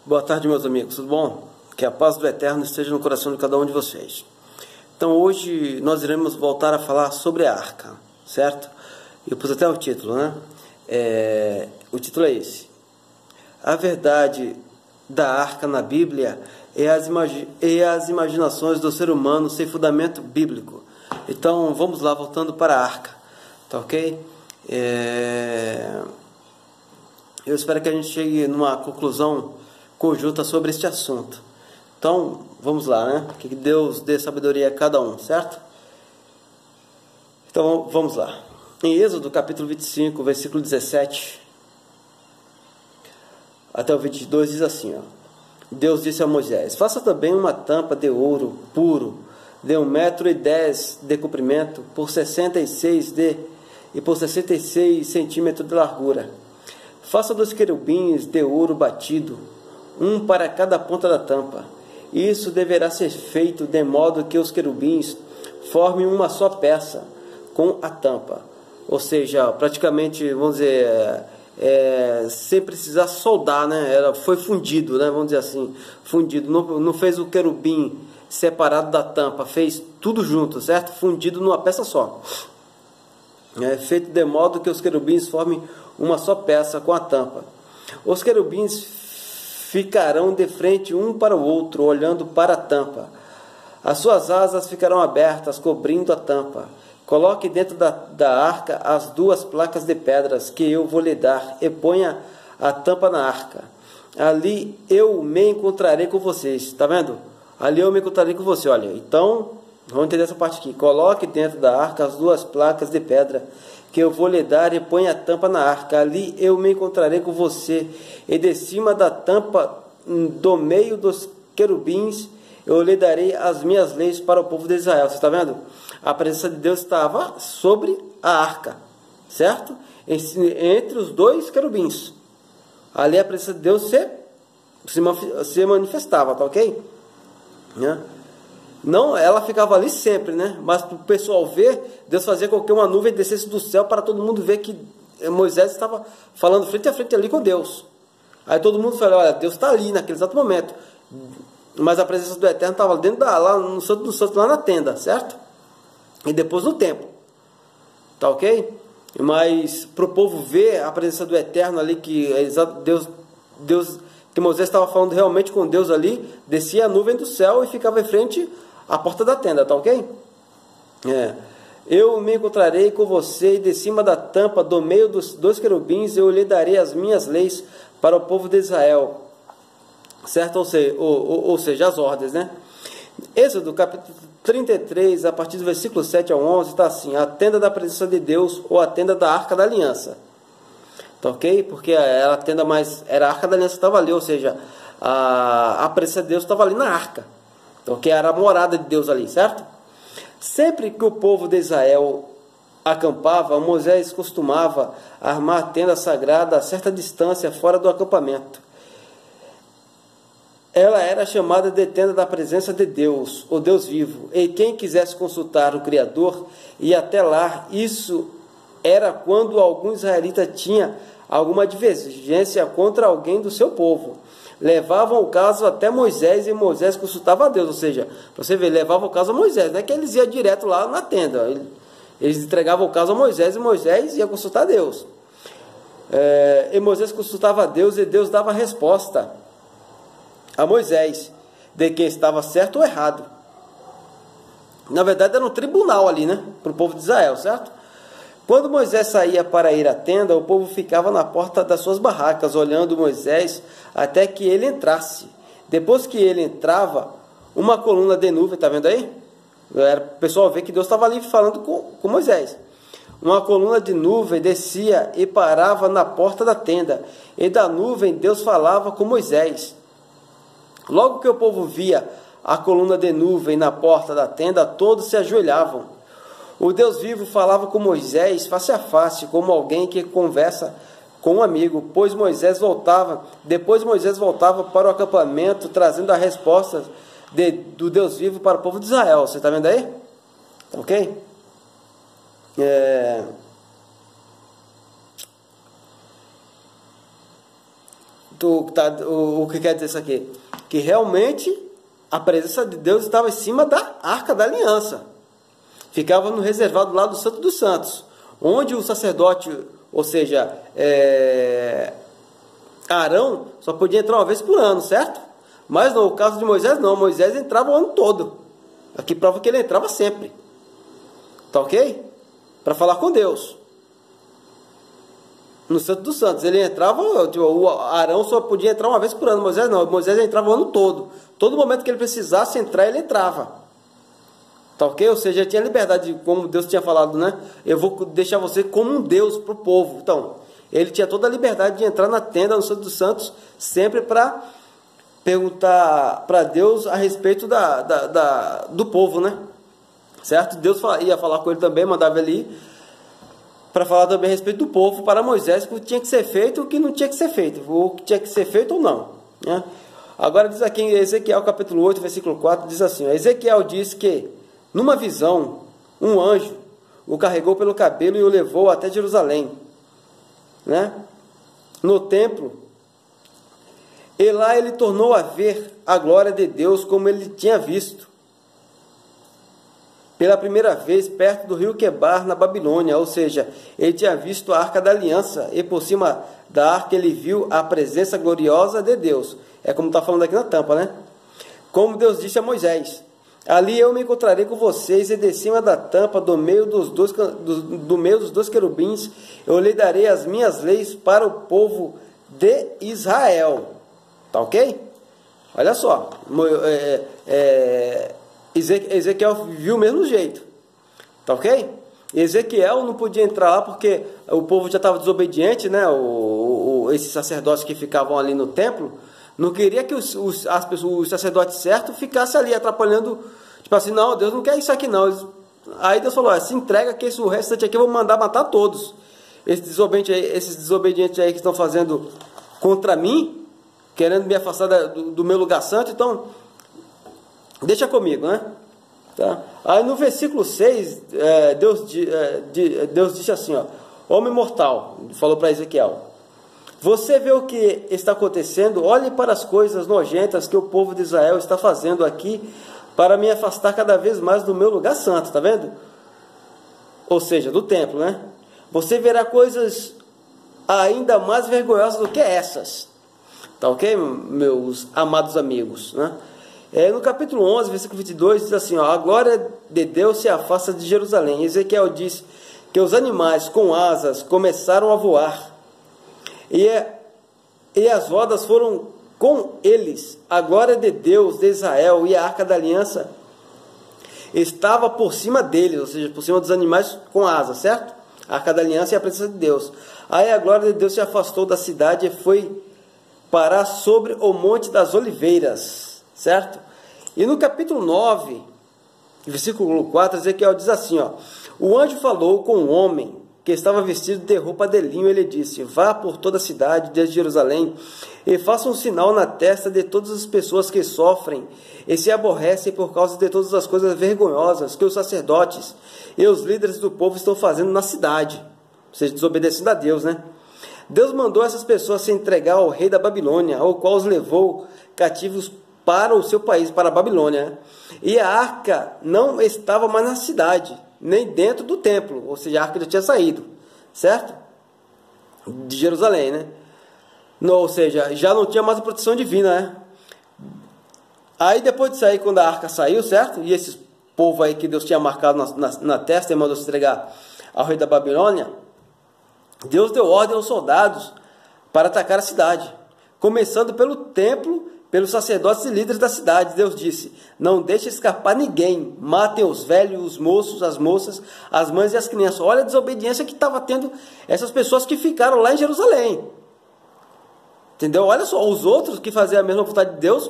Boa tarde, meus amigos, tudo bom? Que a paz do Eterno esteja no coração de cada um de vocês. Então hoje nós iremos voltar a falar sobre a arca, certo? Eu pus até o título, né? O título é esse: a verdade da arca na Bíblia é as imaginações do ser humano sem fundamento bíblico. Então vamos lá, voltando para a arca, tá ok? Eu espero que a gente chegue numa conclusão conjunta sobre este assunto. Então, vamos lá, né? Que Deus dê sabedoria a cada um, certo? Então, vamos lá. Em Êxodo, capítulo 25, versículo 17 até o 22, diz assim, ó: Deus disse a Moisés: faça também uma tampa de ouro puro, de 1,10 m de comprimento, por 66 centímetros de largura. Faça 2 querubins de ouro batido, um para cada ponta da tampa. Isso deverá ser feito de modo que os querubins formem uma só peça com a tampa. Ou seja, praticamente, vamos dizer, sem precisar soldar, né? Foi fundido, né? Vamos dizer assim, fundido. Não fez o querubim separado da tampa, fez tudo junto, certo? Fundido numa peça só. Feito de modo que os querubins formem uma só peça com a tampa. Os querubins ficarão de frente um para o outro, olhando para a tampa. As suas asas ficarão abertas, cobrindo a tampa. Coloque dentro da arca as 2 placas de pedras que eu vou lhe dar, e ponha a tampa na arca. Ali eu me encontrarei com vocês. Está vendo? Ali eu me encontrarei com você. Olha, então, vamos entender essa parte aqui. Coloque dentro da arca as 2 placas de pedra que eu vou lhe dar, e põe a tampa na arca. Ali eu me encontrarei com você, e de cima da tampa, do meio dos querubins, eu lhe darei as minhas leis para o povo de Israel. Você está vendo? A presença de Deus estava sobre a arca, certo? Entre os 2 querubins. Ali a presença de Deus se manifestava, tá ok? Não, ela ficava ali sempre, né? Mas para o pessoal ver, Deus fazia com que uma nuvem descesse do céu para todo mundo ver que Moisés estava falando frente a frente ali com Deus. Aí todo mundo falou: olha, Deus está ali naquele exato momento. Mas a presença do Eterno estava dentro lá no Santo dos Santos, lá na tenda, certo? E depois no templo. Tá ok? Mas para o povo ver a presença do Eterno ali, que Deus, que Moisés estava falando realmente com Deus ali, descia a nuvem do céu e ficava em frente à porta da tenda, tá ok? Eu me encontrarei com você, e de cima da tampa, do meio dos 2 querubins, eu lhe darei as minhas leis para o povo de Israel, certo? Ou seja, as ordens, né? Êxodo capítulo 33, a partir do versículo 7 ao 11, está assim: a tenda da presença de Deus, ou a tenda da arca da aliança. Tá ok? Porque era a tenda, mas era a arca da aliança que estava ali, ou seja, a presença de Deus estava ali na arca. Tá ok? Era a morada de Deus ali, certo? Sempre que o povo de Israel acampava, Moisés costumava armar a tenda sagrada a certa distância fora do acampamento. Ela era chamada de tenda da presença de Deus, o Deus vivo. E quem quisesse consultar o Criador ia até lá. Isso era quando algum israelita tinha alguma divergência contra alguém do seu povo. Levavam o caso até Moisés, e Moisés consultava a Deus. Ou seja, você vê, levavam o caso a Moisés, não é que eles iam direto lá na tenda. Eles entregavam o caso a Moisés, e Moisés ia consultar a Deus. E Moisés consultava a Deus, e Deus dava a resposta a Moisés de quem estava certo ou errado. Na verdade era um tribunal ali, né, para o povo de Israel, certo? Quando Moisés saía para ir à tenda, o povo ficava na porta das suas barracas, olhando Moisés até que ele entrasse. Depois que ele entrava, uma coluna de nuvem, tá vendo aí? O pessoal vê que Deus estava ali falando com Moisés. Uma coluna de nuvem descia e parava na porta da tenda, e da nuvem Deus falava com Moisés. Logo que o povo via a coluna de nuvem na porta da tenda, todos se ajoelhavam. O Deus vivo falava com Moisés face a face, como alguém que conversa com um amigo. Depois Moisés voltava para o acampamento, trazendo a resposta do Deus vivo para o povo de Israel. Você está vendo aí? Ok? o que quer dizer isso aqui? Que realmente a presença de Deus estava em cima da Arca da Aliança. Ficava no reservado lá do Santo dos Santos, onde o sacerdote, ou seja, Arão, só podia entrar uma vez por ano, certo? Mas no caso de Moisés, não. Moisés entrava o ano todo. Aqui prova que ele entrava sempre. Tá ok? Para falar com Deus. No Santo dos Santos, ele entrava, o Arão só podia entrar uma vez por ano, Moisés não, Moisés entrava o ano todo. Todo momento que ele precisasse entrar, ele entrava. Tá ok? Ou seja, ele tinha liberdade, como Deus tinha falado, né? Eu vou deixar você como um Deus para o povo. Então, ele tinha toda a liberdade de entrar na tenda no Santo dos Santos, sempre para perguntar para Deus a respeito do povo, né? Certo? Deus ia falar com ele também, mandava ele ir para falar também a respeito do povo para Moisés, o que tinha que ser feito e o que não tinha que ser feito, o que tinha que ser feito ou não, né? Agora diz aqui em Ezequiel capítulo 8, versículo 4, diz assim, Ezequiel diz que, numa visão, um anjo o carregou pelo cabelo e o levou até Jerusalém, né? No templo, e lá ele tornou a ver a glória de Deus como ele tinha visto pela primeira vez perto do rio Quebar, na Babilônia, ou seja, ele tinha visto a Arca da Aliança, e por cima da arca ele viu a presença gloriosa de Deus. É como está falando aqui na tampa, né? Como Deus disse a Moisés, ali eu me encontrarei com vocês, e de cima da tampa, do meio dos dois querubins, eu lhe darei as minhas leis para o povo de Israel. Tá ok? Olha só, Ezequiel viu o mesmo jeito, tá ok? Ezequiel não podia entrar lá porque o povo já estava desobediente, né? Esses sacerdotes que ficavam ali no templo não queria que os sacerdotes certos ficassem ali atrapalhando, tipo assim, não, Deus não quer isso aqui não. Aí Deus falou, se entrega que o restante aqui eu vou mandar matar todos. Esses desobedientes aí que estão fazendo contra mim, querendo me afastar do meu lugar santo, então deixa comigo, né? Tá? Aí no versículo 6, Deus disse assim, ó, homem mortal, falou para Ezequiel, você vê o que está acontecendo? Olhe para as coisas nojentas que o povo de Israel está fazendo aqui para me afastar cada vez mais do meu lugar santo, tá vendo? Ou seja, do templo, né? Você verá coisas ainda mais vergonhosas do que essas. Tá ok, meus amados amigos, né? No capítulo 11, versículo 22, diz assim, ó, a glória de Deus se afasta de Jerusalém. Ezequiel diz que os animais com asas começaram a voar, e as rodas foram com eles. A glória de Deus de Israel e a Arca da Aliança estava por cima deles, ou seja, por cima dos animais com asas, certo? A Arca da Aliança e a presença de Deus. Aí a glória de Deus se afastou da cidade e foi parar sobre o Monte das Oliveiras, certo? E no capítulo 9, versículo 4, Ezequiel diz assim, ó, o anjo falou com um homem que estava vestido de roupa de linho, ele disse, vá por toda a cidade, desde Jerusalém, e faça um sinal na testa de todas as pessoas que sofrem e se aborrecem por causa de todas as coisas vergonhosas que os sacerdotes e os líderes do povo estão fazendo na cidade, ou seja, desobedecendo a Deus, né? Deus mandou essas pessoas se entregar ao rei da Babilônia, ao qual os levou cativos para o seu país, para a Babilônia, né? E a arca não estava mais na cidade, nem dentro do templo, ou seja, a arca já tinha saído, certo? De Jerusalém, né? Não, ou seja, já não tinha mais a proteção divina, né? Aí depois disso aí, quando a arca saiu, certo? E esse povo aí que Deus tinha marcado na testa e mandou se entregar ao rei da Babilônia, Deus deu ordem aos soldados para atacar a cidade, começando pelo templo, pelos sacerdotes e líderes da cidade. Deus disse, não deixe escapar ninguém, matem os velhos, os moços, as moças, as mães e as crianças. Olha a desobediência que estava tendo essas pessoas que ficaram lá em Jerusalém. Entendeu? Olha só, os outros que faziam a mesma vontade de Deus,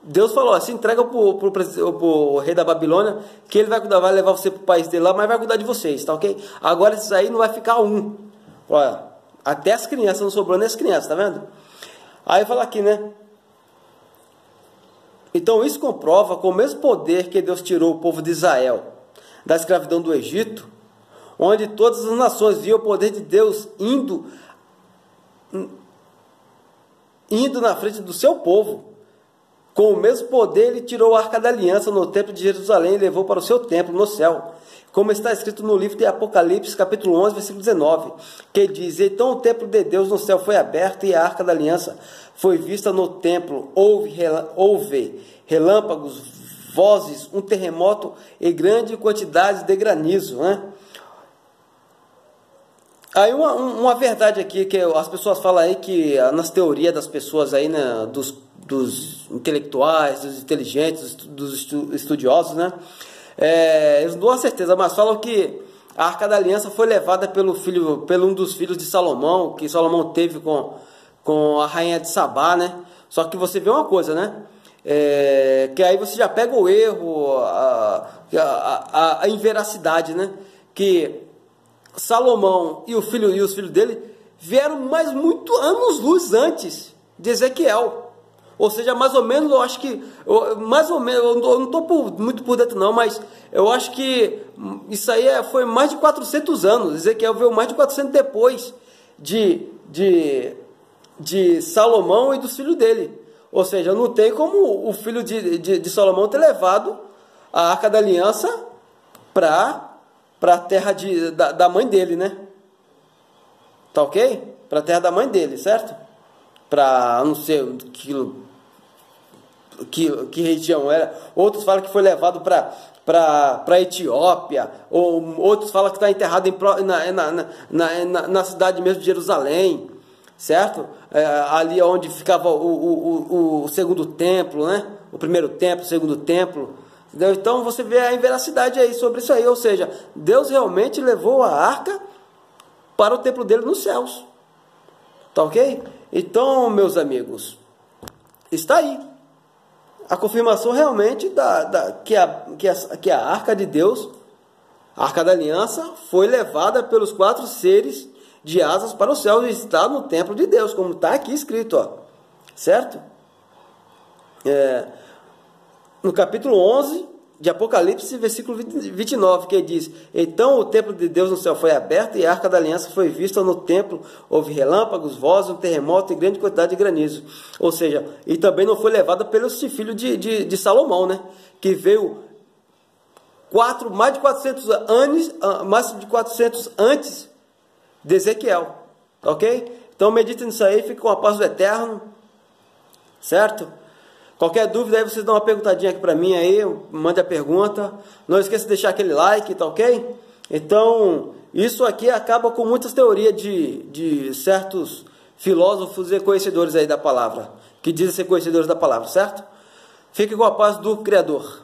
Deus falou, se entrega para o rei da Babilônia, que ele vai cuidar, vai levar você para o país dele lá, mas vai cuidar de vocês, tá ok? Agora esses aí não vai ficar um. Olha, até as crianças, não sobrou nem as crianças, tá vendo? Aí fala aqui, né? Então isso comprova com o mesmo poder que Deus tirou o povo de Israel da escravidão do Egito, onde todas as nações viam o poder de Deus indo indo na frente do seu povo. Com o mesmo poder, ele tirou a Arca da Aliança no templo de Jerusalém e levou para o seu templo no céu. Como está escrito no livro de Apocalipse, capítulo 11, versículo 19, que diz: então o templo de Deus no céu foi aberto e a Arca da Aliança foi vista no templo. Houve relâmpagos, vozes, um terremoto e grande quantidade de granizo, né? Aí uma verdade aqui, que as pessoas falam aí que nas teorias das pessoas aí, né, dos intelectuais, dos inteligentes, dos estudiosos, né, eles não dão a certeza, mas falam que a Arca da Aliança foi levada pelo um dos filhos de Salomão, que Salomão teve com a rainha de Sabá, né? Só que você vê uma coisa, né? Que aí você já pega o erro, a inveracidade, né? Que Salomão e os filhos dele vieram mais muito anos-luz antes de Ezequiel. Ou seja, mais ou menos, eu acho que, mais ou menos, eu não estou muito por dentro não, mas eu acho que isso aí foi mais de 400 anos. Ezequiel veio mais de 400 depois de Salomão e dos filhos dele. Ou seja, não tem como o filho de Salomão ter levado a Arca da Aliança para a terra da mãe dele, né? Tá ok? Para a terra da mãe dele, certo? Para, não sei que região era. Outros falam que foi levado para a Etiópia, ou outros falam que está enterrado na cidade mesmo de Jerusalém, certo? Ali onde ficava o segundo templo, né? O primeiro templo, o segundo templo. Então você vê a inveracidade aí sobre isso aí, ou seja, Deus realmente levou a arca para o templo dele nos céus. Tá ok? Então, meus amigos, está aí a confirmação realmente que a arca de Deus, a Arca da Aliança, foi levada pelos 4 seres de asas para o céu e está no templo de Deus, como está aqui escrito, ó, certo? No capítulo 11 de Apocalipse, versículo 29, que diz: então o templo de Deus no céu foi aberto e a Arca da Aliança foi vista no templo. Houve relâmpagos, vozes, um terremoto e grande quantidade de granizo. Ou seja, e também não foi levada pelo filho de Salomão, né? Que veio mais de 400 antes de Ezequiel. Ok? Então medita nisso aí, fique com a paz do Eterno, certo? Qualquer dúvida aí, vocês dão uma perguntadinha aqui para mim aí, mande a pergunta. Não esqueça de deixar aquele like, tá ok? Então, isso aqui acaba com muitas teorias de certos filósofos e conhecedores aí da palavra, que dizem ser conhecedores da palavra, certo? Fique com a paz do Criador.